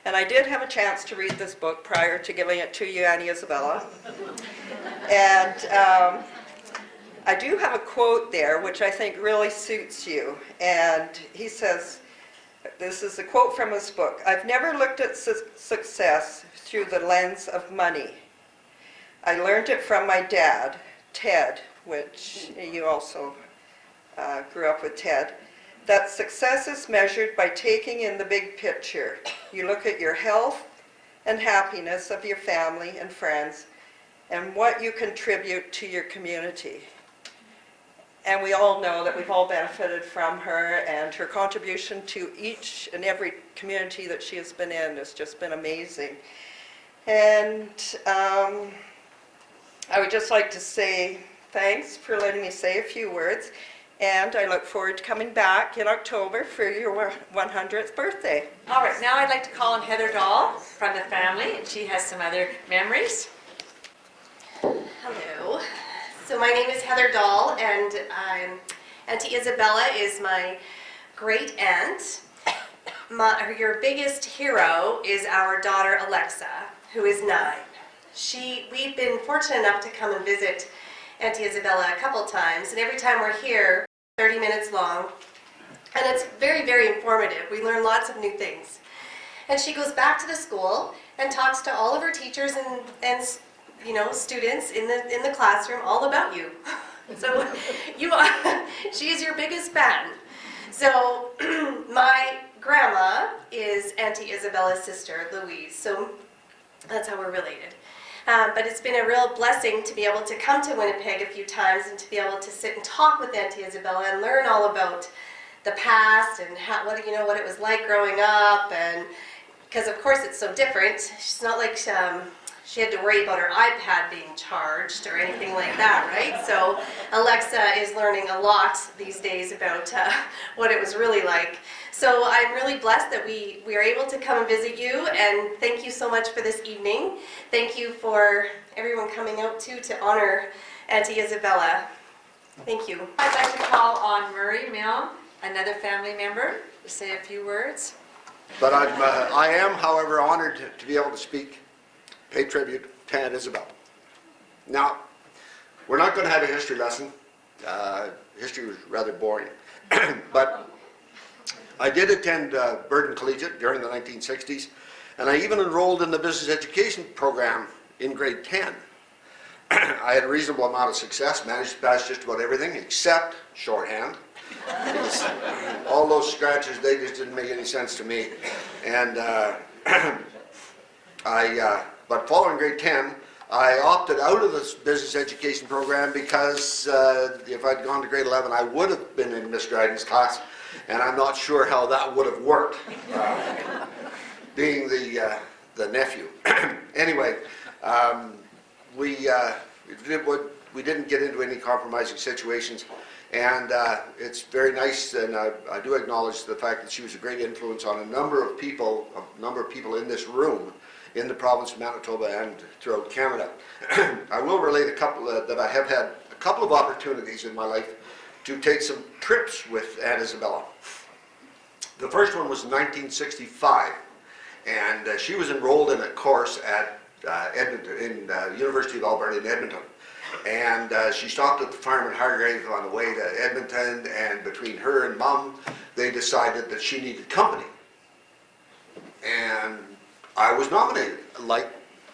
And I did have a chance to read this book prior to giving it to you, Auntie Isabella. And I do have a quote there which I think really suits you. And he says, this is a quote from his book, "I've never looked at success through the lens of money. I learned it from my dad, Ted, which you also grew up with Ted, that success is measured by taking in the big picture. You look at your health and happiness of your family and friends and what you contribute to your community. And we all know that we've all benefited from her, and her contribution to each and every community that she has been in has just been amazing. And I would just like to say thanks for letting me say a few words, and I look forward to coming back in October for your 100th birthday. All right, now I'd like to call on Heather Dahl from the family, and she has some other memories. Hello. So my name is Heather Dahl, and Auntie Isabella is my great aunt. Your biggest hero is our daughter Alexa, who is 9. We've been fortunate enough to come and visit Auntie Isabella a couple times, and every time we're here, 30 minutes long, and it's very, very informative. We learn lots of new things. And she goes back to the school and talks to all of her teachers and students in the classroom all about you. So she is your biggest fan. So my grandma is Auntie Isabella's sister, Louise. So that's how we're related. But it's been a real blessing to be able to come to Winnipeg a few times and to be able to sit and talk with Auntie Isabella and learn all about the past and what it was like growing up. And because of course it's so different. She's not like she had to worry about her iPad being charged or anything like that, right? So Alexa is learning a lot these days about what it was really like. So I'm really blessed that we are able to come and visit you, and thank you so much for this evening. Thank you for everyone coming out to honor Auntie Isabella. Thank you. I'd like to call on Murray Milne, another family member, to say a few words. But I am, however, honored to be able to speak, pay tribute to Aunt Isabel. Now, we're not going to have a history lesson. History was rather boring. But I did attend Virden Collegiate during the 1960s, and I even enrolled in the business education program in grade 10. I had a reasonable amount of success, managed to pass just about everything except shorthand. All those scratches, they just didn't make any sense to me. And but following grade 10, I opted out of this business education program because if I'd gone to grade 11, I would have been in Miss Dryden's class, and I'm not sure how that would have worked, being the nephew. Anyway, we didn't get into any compromising situations, and it's very nice, and I do acknowledge the fact that she was a great influence on a number of people in this room, in the province of Manitoba and throughout Canada. I will relate a couple that I have had a couple of opportunities in my life to take some trips with Aunt Isabella. The first one was in 1965, and she was enrolled in a course at Edmonton, in University of Alberta in Edmonton. And she stopped at the farm in Hargrave on the way to Edmonton, and between her and Mom, they decided that she needed company. And I was nominated. I'd like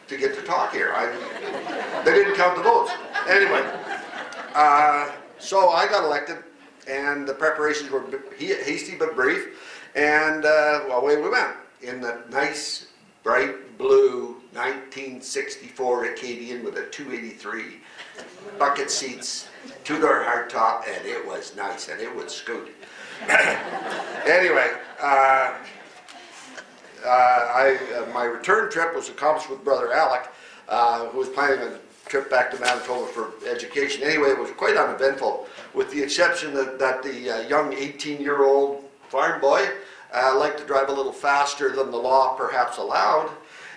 to get to talk here. They didn't count the votes. Anyway, so I got elected, and the preparations were hasty but brief, and away we went in the nice, bright blue 1964 Acadian with a 283, bucket seats, 2-door hardtop, and it was nice, and it would scoot. Anyway, my return trip was accomplished with Brother Alec, who was planning a trip back to Manitoba for education. Anyway, it was quite uneventful, with the exception that the young 18-year-old farm boy liked to drive a little faster than the law perhaps allowed,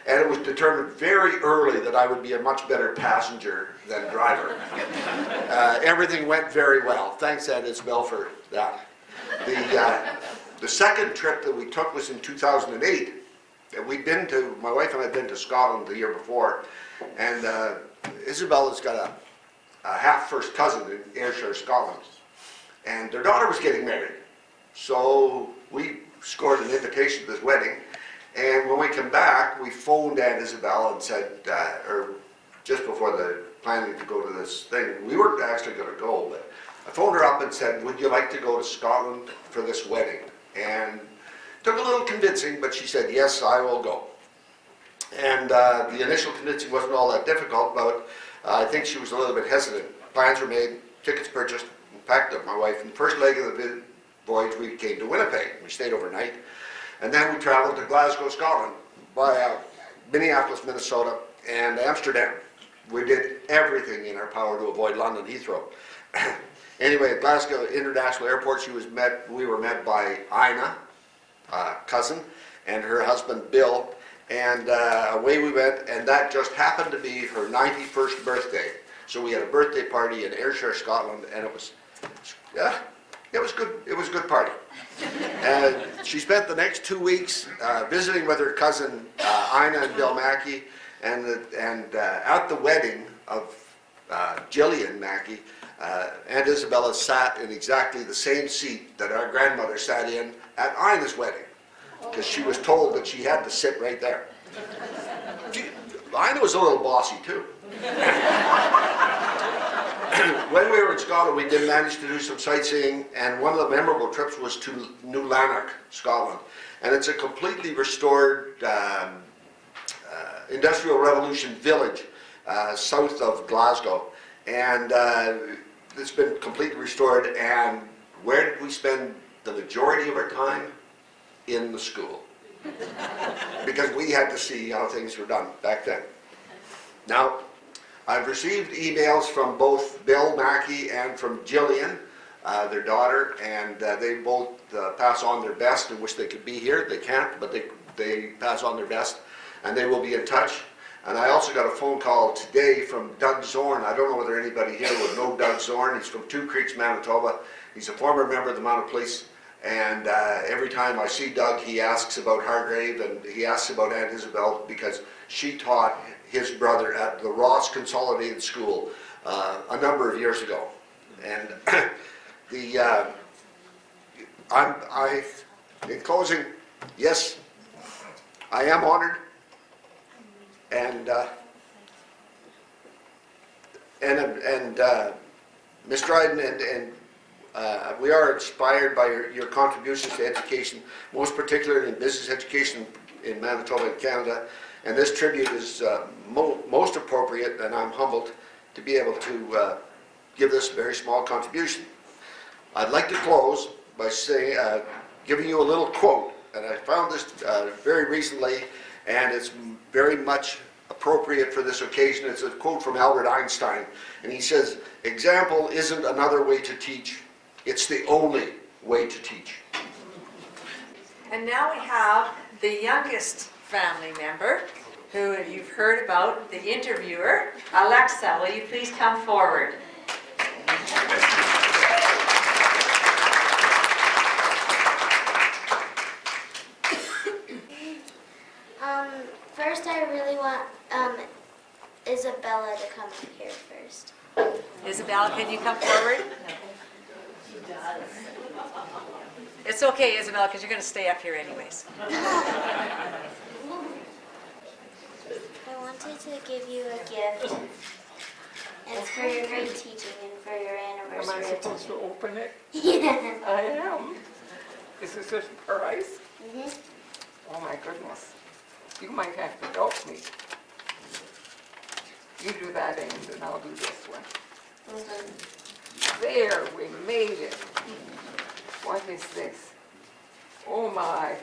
and it was determined very early that I would be a much better passenger than driver. Everything went very well. Thanks, Aunt Isabel, for that. The second trip that we took was in 2008. My wife and I had been to Scotland the year before, and Isabella's got a half-first cousin in Ayrshire, Scotland, and their daughter was getting married. So we scored an invitation to this wedding, and when we came back, we phoned Aunt Isabella and said, or just before the planning to go to this thing. We weren't actually going to go, but I phoned her up and said, would you like to go to Scotland for this wedding? And took a little convincing, but she said, yes, I will go. And the initial convincing wasn't all that difficult, but I think she was a little bit hesitant. Plans were made, tickets purchased, and packed up my wife. And the first leg of the voyage, we came to Winnipeg. We stayed overnight. And then we traveled to Glasgow, Scotland, by Minneapolis, Minnesota, and Amsterdam. We did everything in our power to avoid London Heathrow. Anyway, at Glasgow International Airport, we were met by Ina, cousin, and her husband Bill, and away we went, and that just happened to be her 91st birthday. So we had a birthday party in Ayrshire, Scotland, and it was good. It was a good party. And she spent the next 2 weeks visiting with her cousin Ina and Bill Mackey, and at the wedding of Jillian Mackey, Aunt Isabella sat in exactly the same seat that our grandmother sat in at Ina's wedding, because she was told that she had to sit right there. Ina was a little bossy too. When we were in Scotland, we did manage to do some sightseeing, and one of the memorable trips was to New Lanark, Scotland. And it's a completely restored Industrial Revolution village south of Glasgow. And it's been completely restored, and where did we spend the majority of our time? In the school. Because we had to see how things were done back then. Now, I've received emails from both Bill Mackey and from Jillian, their daughter, and they both pass on their best and wish they could be here. They can't, but they pass on their best, and they will be in touch. And I also got a phone call today from Doug Zorn. I don't know whether anybody here would know Doug Zorn. He's from Two Creeks, Manitoba. He's a former member of the Mounted Police, and every time I see Doug, he asks about Hargrave, and he asks about Aunt Isabel, because she taught his brother at the Ross Consolidated School a number of years ago. And in closing, yes, I am honored, and Ms. Dryden, and we are inspired by your contributions to education, most particularly in business education in Manitoba and Canada. And this tribute is most appropriate, and I'm humbled to be able to give this very small contribution. I'd like to close by saying, giving you a little quote, and I found this very recently, and it's very much appropriate for this occasion. It's a quote from Albert Einstein, and he says, "Example isn't another way to teach, it's the only way to teach." And now we have the youngest family member, who you've heard about, the interviewer. Alexa, will you please come forward? First I really want Isabella to come up here first. Isabella, can you come forward? It's okay, Isabella, because you're going to stay up here anyways. I wanted to give you a gift. It's for your great teaching and for your anniversary. Am I supposed to open it? Yeah. I am. Is this a surprise? Mhm. Oh my goodness. You might have to help me. You do that end and I'll do this one. There, we made it. What is this? Oh my.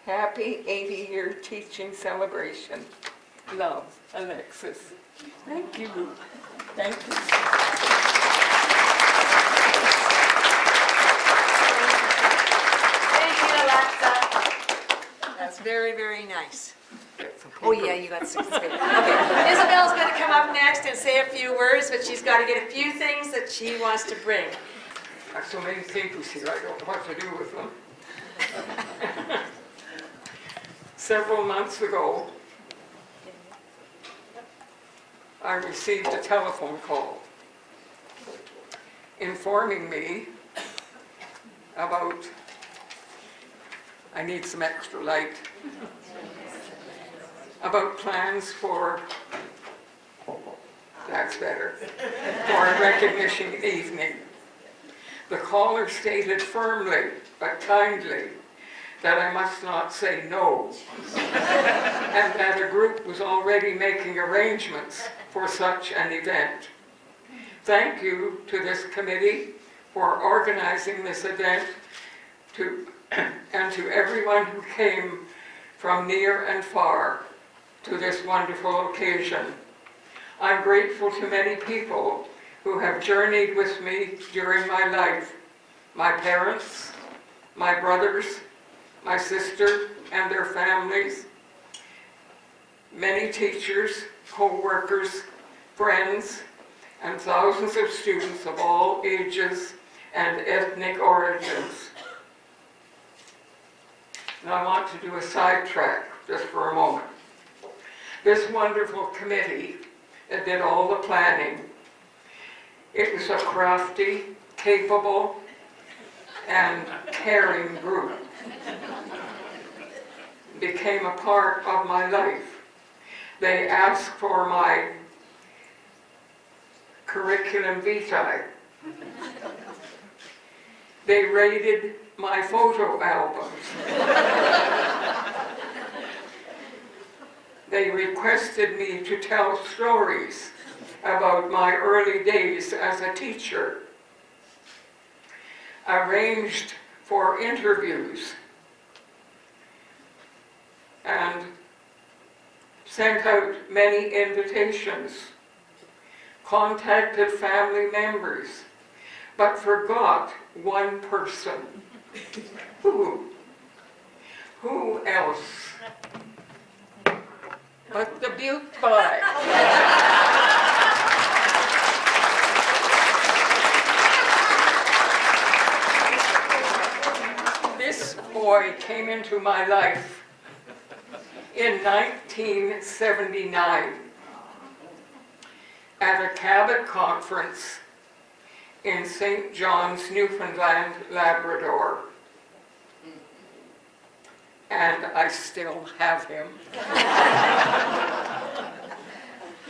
Happy 80-year teaching celebration. Love, Alexis. Thank you. Thank you. Thank you, Alexa. That's very, very nice. Oh yeah, you got 6 Okay, Isabel's going to come up next and say a few words, but she's got to get a few things that she wants to bring. I have so many papers here, I don't know what to do with them. Several months ago, I received a telephone call informing me about I need some extra light, about plans for that's better, for a recognition evening. The caller stated firmly but kindly that I must not say no, and that a group was already making arrangements for such an event. Thank you to this committee for organizing this event, and to everyone who came from near and far to this wonderful occasion. I'm grateful to many people who have journeyed with me during my life: my parents, my brothers, my sister and their families, many teachers, co-workers, friends, and thousands of students of all ages and ethnic origins. Now I want to do a sidetrack just for a moment. This wonderful committee that did all the planning, it was a crafty, capable, and caring group. Became a part of my life. They asked for my curriculum vitae. They raided my photo albums. They requested me to tell stories about my early days as a teacher. Arranged for interviews and sent out many invitations, contacted family members, but forgot one person. Who else but the Butte Five? This boy came into my life in 1979 at a Cabot conference in St. John's, Newfoundland, Labrador. And I still have him.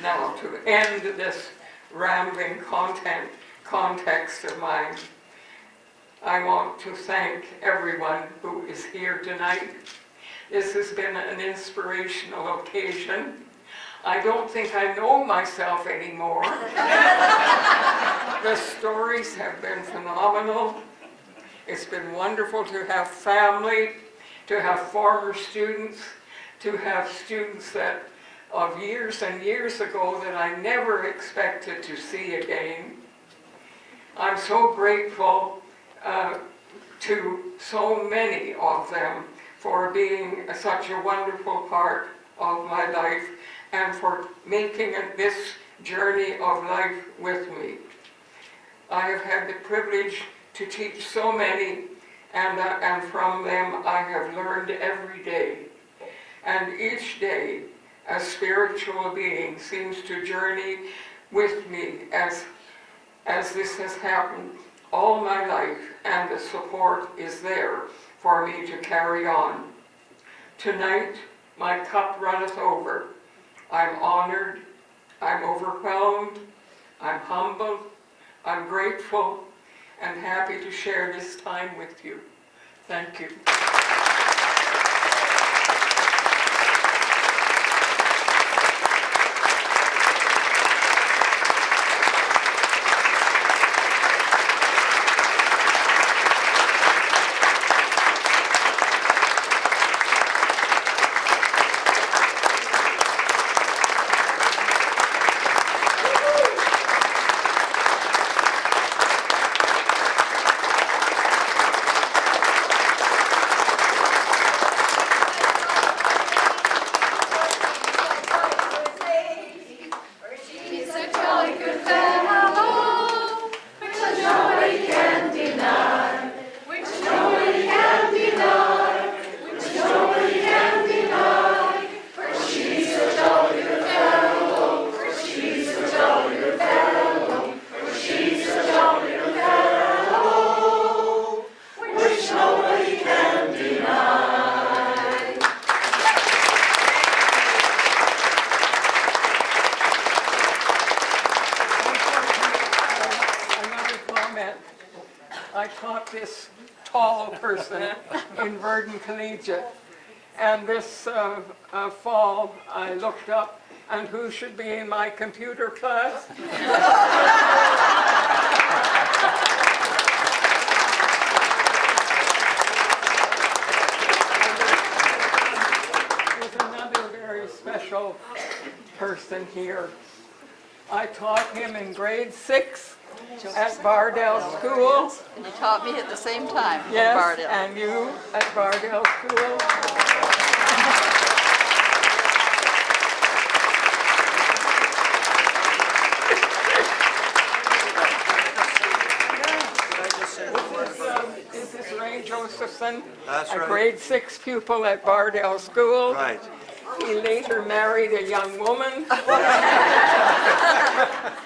Now, to end this rambling context of mine, I want to thank everyone who is here tonight. This has been an inspirational occasion. I don't think I know myself anymore. The stories have been phenomenal. It's been wonderful to have family, to have former students, to have students that of years and years ago that I never expected to see again. I'm so grateful to so many of them for being such a wonderful part of my life and for making this journey of life with me. I have had the privilege to teach so many, and from them I have learned every day. And each day, a spiritual being seems to journey with me as this has happened all my life, and the support is there for me to carry on. Tonight, my cup runneth over. I'm honored, I'm overwhelmed, I'm humbled, I'm grateful, and happy to share this time with you. Thank you. I taught this tall person in Virden Collegiate. And this fall, I looked up, and who should be in my computer class? There's another very special person here. I taught him in grade 6 at Bardell School. And you taught me at the same time at Yes, Bardell. and you at Bardell School. This is Ray Josephson, That's a right. grade 6 pupil at Bardell School. Right. He later married a young woman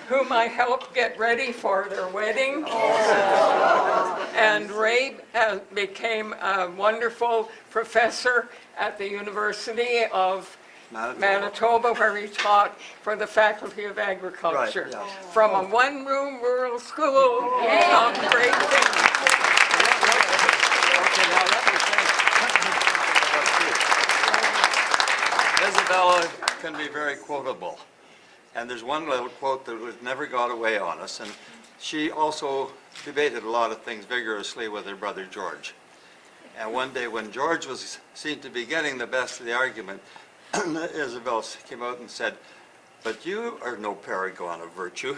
whom I helped get ready for their wedding. And Ray became a wonderful professor at the University of Manitoba, where he taught for the Faculty of Agriculture. Right, yes. From a one-room rural school, some great things. Okay, now let me think. Isabella can be very quotable. And there's one little quote that was never got away on us. And she also debated a lot of things vigorously with her brother George. And one day when George seemed to be getting the best of the argument, Isabel came out and said, "But you are no paragon of virtue."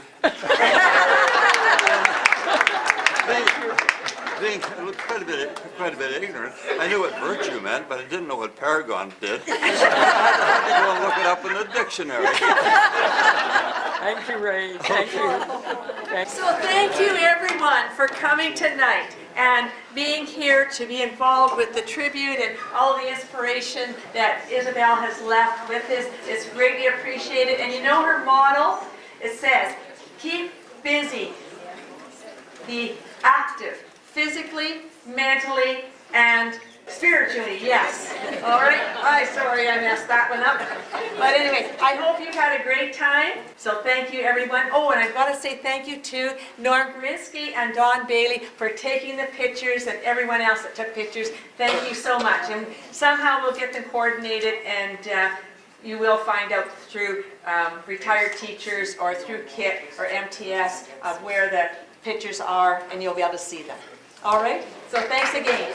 Being quite a bit ignorant, I knew what virtue meant, but I didn't know what paragon did. So I had to go and look it up in the dictionary. Thank you, Ray. Thank you. So thank you everyone for coming tonight and being here to be involved with the tribute and all the inspiration that Isabel has left with us. It's greatly appreciated. And you know her motto? It says, keep busy, be active, physically, mentally, and spiritually, yes. All right? Sorry I messed that one up. But anyway, I hope you've had a great time. So thank you, everyone. Oh, and I've got to say thank you to Norm Garinsky and Don Bailey for taking the pictures and everyone else that took pictures. Thank you so much. And somehow we'll get them coordinated, and you will find out through retired teachers or through KIT or MTS of where the pictures are, and you'll be able to see them. All right? So thanks again.